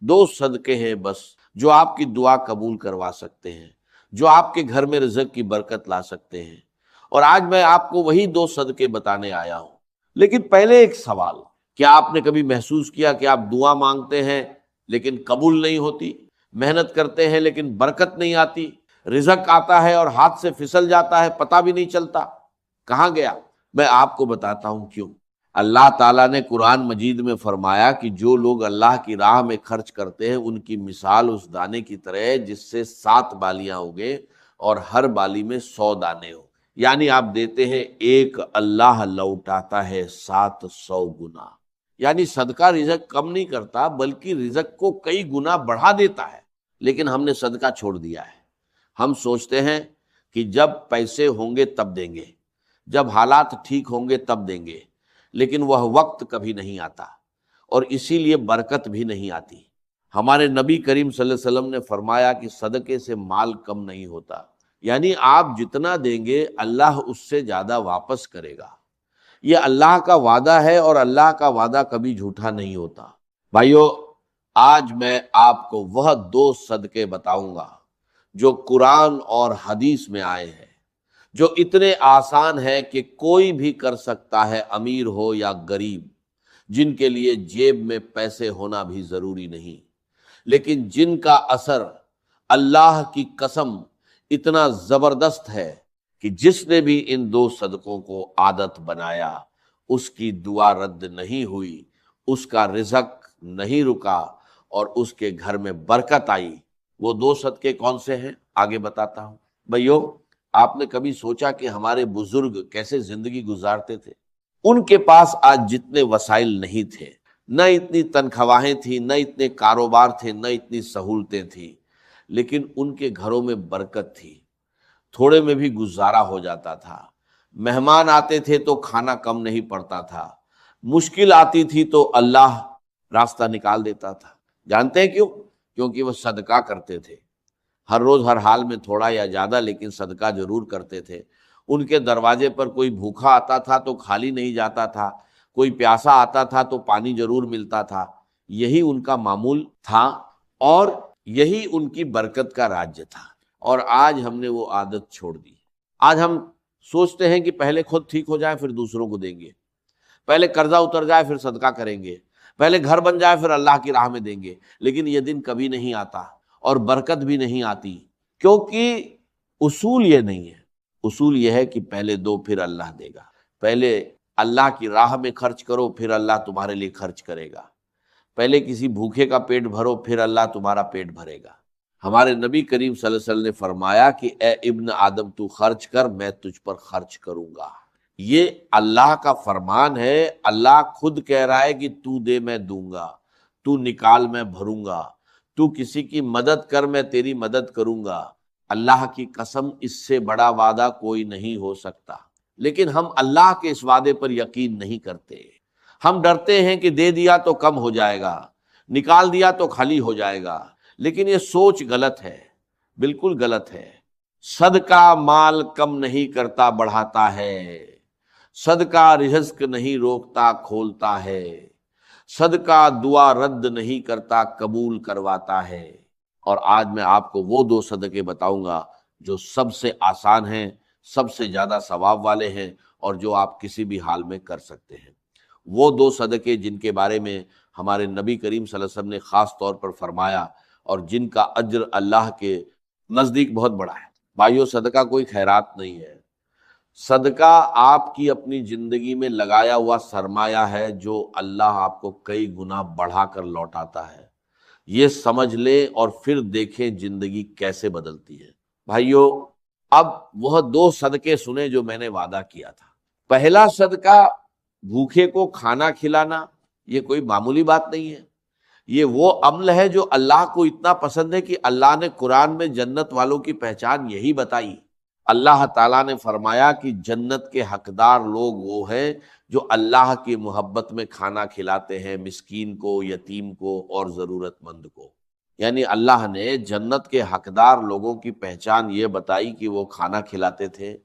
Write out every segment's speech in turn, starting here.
دو صدقے ہیں بس جو آپ کی دعا قبول کروا سکتے ہیں، جو آپ کے گھر میں رزق کی برکت لا سکتے ہیں، اور آج میں آپ کو وہی دو صدقے بتانے آیا ہوں۔ لیکن پہلے ایک سوال، کیا آپ نے کبھی محسوس کیا کہ آپ دعا مانگتے ہیں لیکن قبول نہیں ہوتی، محنت کرتے ہیں لیکن برکت نہیں آتی، رزق آتا ہے اور ہاتھ سے پھسل جاتا ہے، پتہ بھی نہیں چلتا کہاں گیا؟ میں آپ کو بتاتا ہوں کیوں۔ اللہ تعالیٰ نے قرآن مجید میں فرمایا کہ جو لوگ اللہ کی راہ میں خرچ کرتے ہیں ان کی مثال اس دانے کی طرح ہے جس سے 7 بالیاں ہوگے اور ہر بالی میں 100 دانے ہو، یعنی آپ دیتے ہیں ایک، اللہ لوٹاتا ہے 700 گنا۔ یعنی صدقہ رزق کم نہیں کرتا بلکہ رزق کو کئی گنا بڑھا دیتا ہے، لیکن ہم نے صدقہ چھوڑ دیا ہے۔ ہم سوچتے ہیں کہ جب پیسے ہوں گے تب دیں گے، جب حالات ٹھیک ہوں گے تب دیں گے، لیکن وہ وقت کبھی نہیں آتا، اور اسی لیے برکت بھی نہیں آتی۔ ہمارے نبی کریم صلی اللہ علیہ وسلم نے فرمایا کہ صدقے سے مال کم نہیں ہوتا، یعنی آپ جتنا دیں گے اللہ اس سے زیادہ واپس کرے گا۔ یہ اللہ کا وعدہ ہے، اور اللہ کا وعدہ کبھی جھوٹا نہیں ہوتا۔ بھائیو، آج میں آپ کو وہ دو صدقے بتاؤں گا جو قرآن اور حدیث میں آئے ہیں، جو اتنے آسان ہے کہ کوئی بھی کر سکتا ہے، امیر ہو یا غریب، جن کے لیے جیب میں پیسے ہونا بھی ضروری نہیں، لیکن جن کا اثر اللہ کی قسم اتنا زبردست ہے کہ جس نے بھی ان دو صدقوں کو عادت بنایا اس کی دعا رد نہیں ہوئی، اس کا رزق نہیں رکا، اور اس کے گھر میں برکت آئی۔ وہ دو صدقے کون سے ہیں آگے بتاتا ہوں۔ بھائیو، آپ نے کبھی سوچا کہ ہمارے بزرگ کیسے زندگی گزارتے تھے؟ ان کے پاس آج جتنے وسائل نہیں تھے، نہ اتنی تنخواہیں تھیں، نہ اتنے کاروبار تھے، نہ اتنی سہولتیں تھیں، لیکن ان کے گھروں میں برکت تھی، تھوڑے میں بھی گزارا ہو جاتا تھا۔ مہمان آتے تھے تو کھانا کم نہیں پڑتا تھا، مشکل آتی تھی تو اللہ راستہ نکال دیتا تھا۔ جانتے ہیں کیوں؟ کیونکہ وہ صدقہ کرتے تھے، ہر روز ہر حال میں تھوڑا یا زیادہ لیکن صدقہ ضرور کرتے تھے۔ ان کے دروازے پر کوئی بھوکا آتا تھا تو خالی نہیں جاتا تھا، کوئی پیاسا آتا تھا تو پانی ضرور ملتا تھا۔ یہی ان کا معمول تھا، اور یہی ان کی برکت کا راج تھا، اور آج ہم نے وہ عادت چھوڑ دی۔ آج ہم سوچتے ہیں کہ پہلے خود ٹھیک ہو جائے پھر دوسروں کو دیں گے، پہلے قرضہ اتر جائے پھر صدقہ کریں گے، پہلے گھر بن جائے پھر اللہ کی راہ میں دیں گے، لیکن یہ دن کبھی نہیں آتا اور برکت بھی نہیں آتی، کیونکہ اصول یہ نہیں ہے۔ اصول یہ ہے کہ پہلے دو پھر اللہ دے گا، پہلے اللہ کی راہ میں خرچ کرو پھر اللہ تمہارے لیے خرچ کرے گا، پہلے کسی بھوکے کا پیٹ بھرو پھر اللہ تمہارا پیٹ بھرے گا۔ ہمارے نبی کریم صلی اللہ علیہ وسلم نے فرمایا کہ اے ابن آدم تو خرچ کر، میں تجھ پر خرچ کروں گا۔ یہ اللہ کا فرمان ہے، اللہ خود کہہ رہا ہے کہ تو دے میں دوں گا، تو نکال میں بھروں گا، تو کسی کی مدد کر میں تیری مدد کروں گا۔ اللہ کی قسم، اس سے بڑا وعدہ کوئی نہیں ہو سکتا، لیکن ہم اللہ کے اس وعدے پر یقین نہیں کرتے۔ ہم ڈرتے ہیں کہ دے دیا تو کم ہو جائے گا، نکال دیا تو خالی ہو جائے گا، لیکن یہ سوچ غلط ہے، بالکل غلط ہے۔ صدقہ مال کم نہیں کرتا، بڑھاتا ہے۔ صدقہ رزق نہیں روکتا، کھولتا ہے۔ صدقہ دعا رد نہیں کرتا، قبول کرواتا ہے۔ اور آج میں آپ کو وہ دو صدقے بتاؤں گا جو سب سے آسان ہیں، سب سے زیادہ ثواب والے ہیں، اور جو آپ کسی بھی حال میں کر سکتے ہیں۔ وہ دو صدقے جن کے بارے میں ہمارے نبی کریم صلی اللہ علیہ وسلم نے خاص طور پر فرمایا، اور جن کا اجر اللہ کے نزدیک بہت بڑا ہے۔ بھائیو، صدقہ کوئی خیرات نہیں ہے، صدقہ آپ کی اپنی زندگی میں لگایا ہوا سرمایہ ہے جو اللہ آپ کو کئی گنا بڑھا کر لوٹاتا ہے۔ یہ سمجھ لیں اور پھر دیکھیں زندگی کیسے بدلتی ہے۔ بھائیو، اب وہ دو صدقے سنیں جو میں نے وعدہ کیا تھا۔ پہلا صدقہ بھوکے کو کھانا کھلانا، یہ کوئی معمولی بات نہیں ہے، یہ وہ عمل ہے جو اللہ کو اتنا پسند ہے کہ اللہ نے قرآن میں جنت والوں کی پہچان یہی بتائی۔ اللہ تعالیٰ نے فرمایا کہ جنت کے حقدار لوگ وہ ہیں جو اللہ کی محبت میں کھانا کھلاتے ہیں، مسکین کو، یتیم کو اور ضرورت مند کو۔ یعنی اللہ نے جنت کے حقدار لوگوں کی پہچان یہ بتائی کہ وہ کھانا کھلاتے تھے،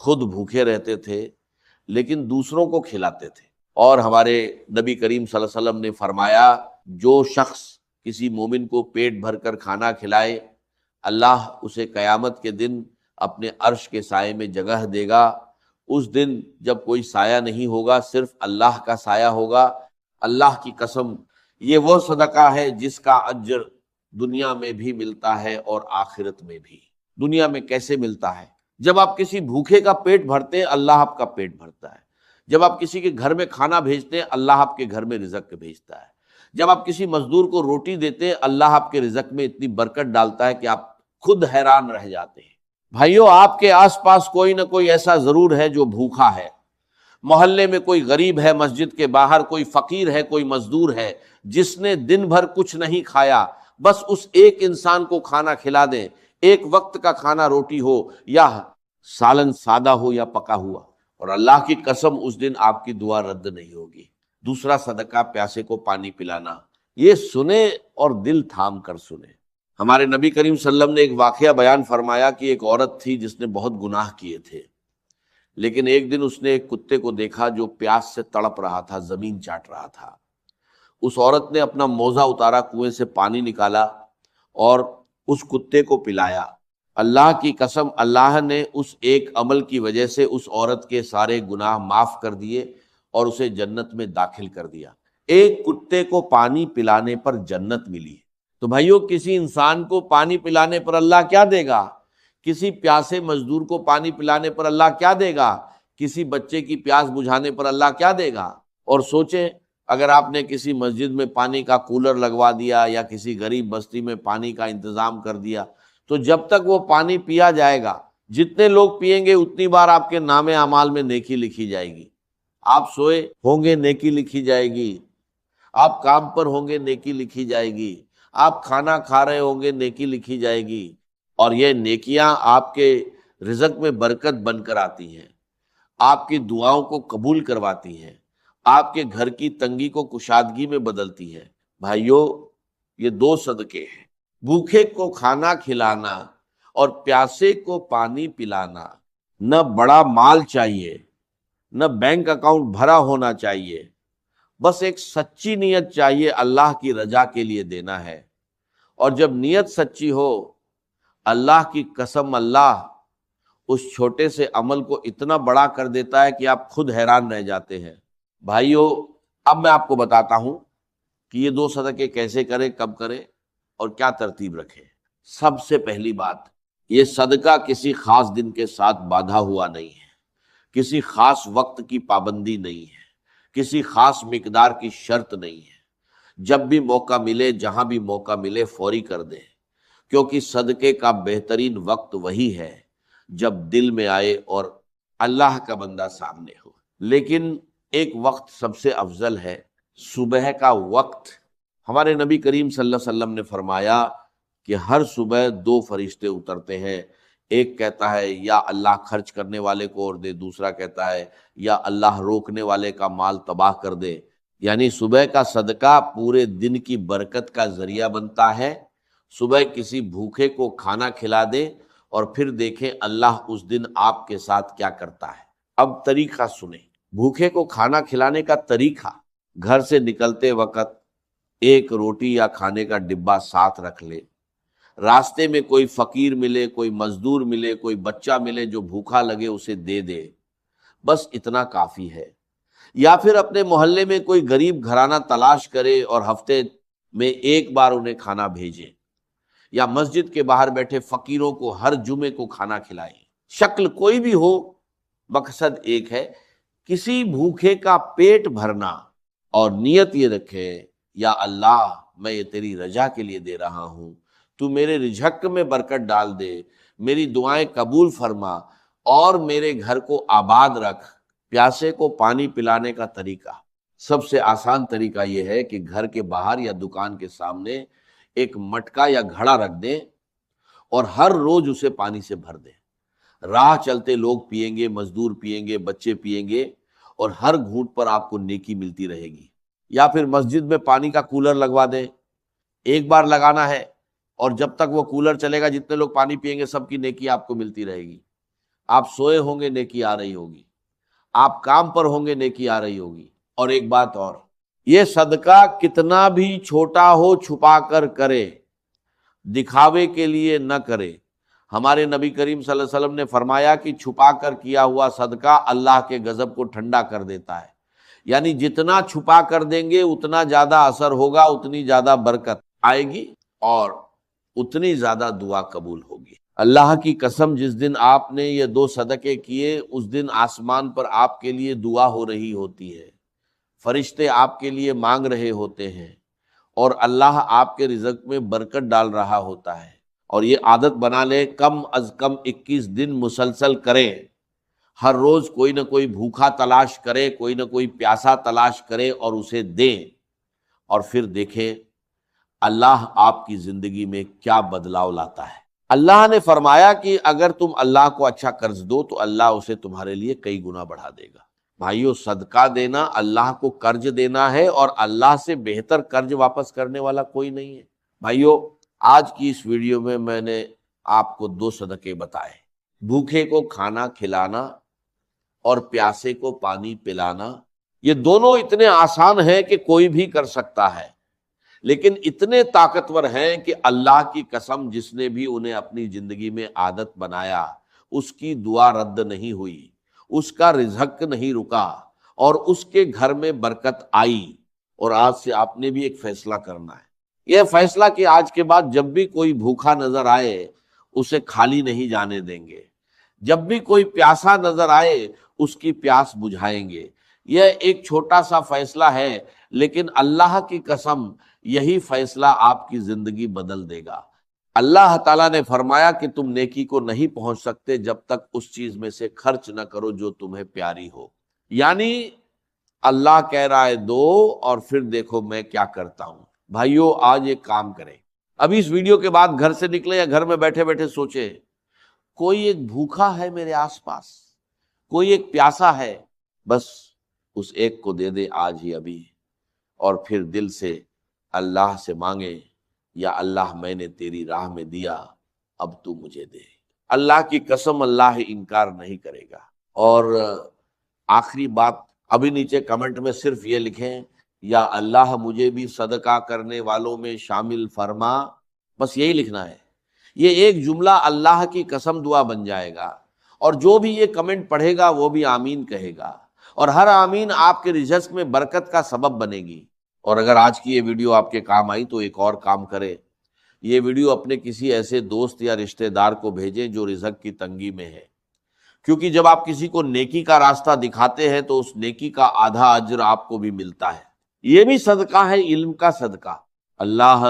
خود بھوکے رہتے تھے لیکن دوسروں کو کھلاتے تھے۔ اور ہمارے نبی کریم صلی اللہ علیہ وسلم نے فرمایا جو شخص کسی مومن کو پیٹ بھر کر کھانا کھلائے، اللہ اسے قیامت کے دن اپنے عرش کے سائے میں جگہ دے گا۔ اس دن جب کوئی سایہ نہیں ہوگا، صرف اللہ کا سایہ ہوگا۔ اللہ کی قسم، یہ وہ صدقہ ہے جس کا اجر دنیا میں بھی ملتا ہے اور آخرت میں بھی۔ دنیا میں کیسے ملتا ہے؟ جب آپ کسی بھوکے کا پیٹ بھرتے ہیں، اللہ آپ کا پیٹ بھرتا ہے۔ جب آپ کسی کے گھر میں کھانا بھیجتے ہیں، اللہ آپ کے گھر میں رزق بھیجتا ہے۔ جب آپ کسی مزدور کو روٹی دیتے ہیں، اللہ آپ کے رزق میں اتنی برکت ڈالتا ہے کہ آپ خود حیران رہ جاتے ہیں۔ بھائیو، آپ کے آس پاس کوئی نہ کوئی ایسا ضرور ہے جو بھوکا ہے۔ محلے میں کوئی غریب ہے، مسجد کے باہر کوئی فقیر ہے، کوئی مزدور ہے جس نے دن بھر کچھ نہیں کھایا۔ بس اس ایک انسان کو کھانا کھلا دیں، ایک وقت کا کھانا، روٹی ہو یا سالن سادہ ہو یا پکا ہوا، اور اللہ کی قسم اس دن آپ کی دعا رد نہیں ہوگی۔ دوسرا صدقہ پیاسے کو پانی پلانا۔ یہ سنیں اور دل تھام کر سنیں۔ ہمارے نبی کریم صلی اللہ علیہ وسلم نے ایک واقعہ بیان فرمایا کہ ایک عورت تھی جس نے بہت گناہ کیے تھے، لیکن ایک دن اس نے ایک کتے کو دیکھا جو پیاس سے تڑپ رہا تھا، زمین چاٹ رہا تھا۔ اس عورت نے اپنا موزہ اتارا، کنویں سے پانی نکالا اور اس کتے کو پلایا۔ اللہ کی قسم، اللہ نے اس ایک عمل کی وجہ سے اس عورت کے سارے گناہ معاف کر دیے اور اسے جنت میں داخل کر دیا۔ ایک کتے کو پانی پلانے پر جنت ملی۔ تو بھائیو، کسی انسان کو پانی پلانے پر اللہ کیا دے گا؟ کسی پیاسے مزدور کو پانی پلانے پر اللہ کیا دے گا؟ کسی بچے کی پیاس بجھانے پر اللہ کیا دے گا؟ اور سوچیں، اگر آپ نے کسی مسجد میں پانی کا کولر لگوا دیا یا کسی غریب بستی میں پانی کا انتظام کر دیا، تو جب تک وہ پانی پیا جائے گا، جتنے لوگ پیئیں گے اتنی بار آپ کے نام اعمال میں نیکی لکھی جائے گی۔ آپ سوئے ہوں گے، نیکی لکھی جائے گی۔ آپ کام پر ہوں گے، نیکی لکھی جائے گی۔ آپ کھانا کھا رہے ہوں گے، نیکی لکھی جائے گی۔ اور یہ نیکیاں آپ کے رزق میں برکت بن کر آتی ہیں، آپ کی دعاؤں کو قبول کرواتی ہیں، آپ کے گھر کی تنگی کو کشادگی میں بدلتی ہے۔ بھائیو، یہ دو صدقے ہیں، بھوکے کو کھانا کھلانا اور پیاسے کو پانی پلانا۔ نہ بڑا مال چاہیے، نہ بینک اکاؤنٹ بھرا ہونا چاہیے، بس ایک سچی نیت چاہیے، اللہ کی رضا کے لیے دینا ہے۔ اور جب نیت سچی ہو، اللہ کی قسم، اللہ اس چھوٹے سے عمل کو اتنا بڑا کر دیتا ہے کہ آپ خود حیران رہ جاتے ہیں۔ بھائیو، اب میں آپ کو بتاتا ہوں کہ یہ دو صدقے کیسے کریں، کب کریں اور کیا ترتیب رکھیں۔ سب سے پہلی بات، یہ صدقہ کسی خاص دن کے ساتھ باندھا ہوا نہیں ہے، کسی خاص وقت کی پابندی نہیں ہے، کسی خاص مقدار کی شرط نہیں ہے۔ جب بھی موقع ملے، جہاں بھی موقع ملے، فوری کر دیں، کیونکہ صدقے کا بہترین وقت وہی ہے جب دل میں آئے اور اللہ کا بندہ سامنے ہو۔ لیکن ایک وقت سب سے افضل ہے، صبح کا وقت۔ ہمارے نبی کریم صلی اللہ علیہ وسلم نے فرمایا کہ ہر صبح دو فرشتے اترتے ہیں، ایک کہتا ہے یا اللہ خرچ کرنے والے کو اور دے، دوسرا کہتا ہے یا اللہ روکنے والے کا مال تباہ کر دے۔ یعنی صبح کا صدقہ پورے دن کی برکت کا ذریعہ بنتا ہے۔ صبح کسی بھوکے کو کھانا کھلا دیں اور پھر دیکھیں اللہ اس دن آپ کے ساتھ کیا کرتا ہے۔ اب طریقہ سنیں، بھوکے کو کھانا کھلانے کا طریقہ: گھر سے نکلتے وقت ایک روٹی یا کھانے کا ڈبہ ساتھ رکھ لے۔ راستے میں کوئی فقیر ملے، کوئی مزدور ملے، کوئی بچہ ملے جو بھوکا لگے، اسے دے دے، بس اتنا کافی ہے۔ یا پھر اپنے محلے میں کوئی غریب گھرانہ تلاش کرے اور ہفتے میں ایک بار انہیں کھانا بھیجے، یا مسجد کے باہر بیٹھے فقیروں کو ہر جمعے کو کھانا کھلائیں۔ شکل کوئی بھی ہو، مقصد ایک ہے، کسی بھوکے کا پیٹ بھرنا، اور نیت یہ رکھے، یا اللہ میں یہ تیری رضا کے لیے دے رہا ہوں، تو میرے رزق میں برکت ڈال دے، میری دعائیں قبول فرما اور میرے گھر کو آباد رکھ۔ پیاسے کو پانی پلانے کا طریقہ: سب سے آسان طریقہ یہ ہے کہ گھر کے باہر یا دکان کے سامنے ایک مٹکا یا گھڑا رکھ دیں اور ہر روز اسے پانی سے بھر دیں۔ راہ چلتے لوگ پئیں گے، مزدور پئیں گے، بچے پئیں گے، اور ہر گھونٹ پر آپ کو نیکی ملتی رہے گی۔ یا پھر مسجد میں پانی کا کولر لگوا دیں، ایک بار لگانا ہے، اور جب تک وہ کولر چلے گا جتنے لوگ پانی پئیں گے سب کی نیکی آپ کو ملتی رہے گی۔ آپ سوئے ہوں گے، نیکی آ رہی ہوگی، آپ کام پر ہوں گے، نیکی آ رہی ہوگی۔ اور ایک بات اور، یہ صدقہ کتنا بھی چھوٹا ہو چھپا کر کرے، دکھاوے کے لیے نہ کرے۔ ہمارے نبی کریم صلی اللہ علیہ وسلم نے فرمایا کہ چھپا کر کیا ہوا صدقہ اللہ کے غضب کو ٹھنڈا کر دیتا ہے، یعنی جتنا چھپا کر دیں گے اتنا زیادہ اثر ہوگا، اتنی زیادہ برکت آئے گی اور اتنی زیادہ دعا قبول ہوگی۔ اللہ کی قسم، جس دن آپ نے یہ 2 صدقے کیے اس دن آسمان پر آپ کے لیے دعا ہو رہی ہوتی ہے، فرشتے آپ کے لیے مانگ رہے ہوتے ہیں، اور اللہ آپ کے رزق میں برکت ڈال رہا ہوتا ہے۔ اور یہ عادت بنا لیں، کم از کم 21 دن مسلسل کریں، ہر روز کوئی نہ کوئی بھوکا تلاش کرے، کوئی نہ کوئی پیاسا تلاش کرے اور اسے دیں، اور پھر دیکھیں اللہ آپ کی زندگی میں کیا بدلاؤ لاتا ہے۔ اللہ نے فرمایا کہ اگر تم اللہ کو اچھا قرض دو تو اللہ اسے تمہارے لیے کئی گنا بڑھا دے گا۔ بھائیو، صدقہ دینا اللہ کو قرض دینا ہے، اور اللہ سے بہتر قرض واپس کرنے والا کوئی نہیں ہے۔ بھائیو، آج کی اس ویڈیو میں میں نے آپ کو 2 صدقے بتائے، بھوکے کو کھانا کھلانا اور پیاسے کو پانی پلانا۔ یہ دونوں اتنے آسان ہیں کہ کوئی بھی کر سکتا ہے، لیکن اتنے طاقتور ہیں کہ اللہ کی قسم جس نے بھی انہیں اپنی زندگی میں عادت بنایا اس کی دعا رد نہیں ہوئی، اس کا رزق نہیں رکا، اور اس کے گھر میں برکت آئی۔ اور آج سے آپ نے بھی ایک فیصلہ کرنا ہے، یہ فیصلہ کہ آج کے بعد جب بھی کوئی بھوکا نظر آئے اسے خالی نہیں جانے دیں گے، جب بھی کوئی پیاسا نظر آئے اس کی پیاس بجھائیں گے۔ یہ ایک چھوٹا سا فیصلہ ہے، لیکن اللہ کی قسم یہی فیصلہ آپ کی زندگی بدل دے گا۔ اللہ تعالیٰ نے فرمایا کہ تم نیکی کو نہیں پہنچ سکتے جب تک اس چیز میں سے خرچ نہ کرو جو تمہیں پیاری ہو، یعنی اللہ کہہ رہا ہے دو اور پھر دیکھو میں کیا کرتا ہوں۔ بھائیو، آج ایک کام کریں، ابھی اس ویڈیو کے بعد گھر سے نکلیں یا گھر میں بیٹھے بیٹھے سوچیں، کوئی ایک بھوکا ہے میرے آس پاس، کوئی ایک پیاسا ہے، بس اس ایک کو دے دے آج ہی ابھی، اور پھر دل سے اللہ سے مانگے، یا اللہ میں نے تیری راہ میں دیا، اب تو مجھے دے۔ اللہ کی قسم اللہ انکار نہیں کرے گا۔ اور آخری بات، ابھی نیچے کمنٹ میں صرف یہ لکھیں، یا اللہ مجھے بھی صدقہ کرنے والوں میں شامل فرما، بس یہی لکھنا ہے۔ یہ ایک جملہ اللہ کی قسم دعا بن جائے گا، اور جو بھی یہ کمنٹ پڑھے گا وہ بھی آمین کہے گا، اور ہر آمین آپ کے رزق میں برکت کا سبب بنے گی۔ اور اگر آج کی یہ ویڈیو آپ کے کام آئی تو ایک اور کام کرے، یہ ویڈیو اپنے کسی ایسے دوست یا رشتہ دار کو بھیجیں جو رزق کی تنگی میں ہے، کیونکہ جب آپ کسی کو نیکی کا راستہ دکھاتے ہیں تو اس نیکی کا آدھا اجر آپ کو بھی ملتا ہے۔ یہ بھی صدقہ ہے، علم کا صدقہ۔ اللہ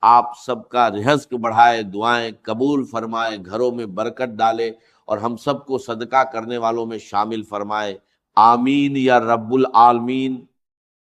آپ سب کا رزق بڑھائے، دعائیں قبول فرمائے، گھروں میں برکت ڈالے، اور ہم سب کو صدقہ کرنے والوں میں شامل فرمائے۔ آمین یا رب العالمین۔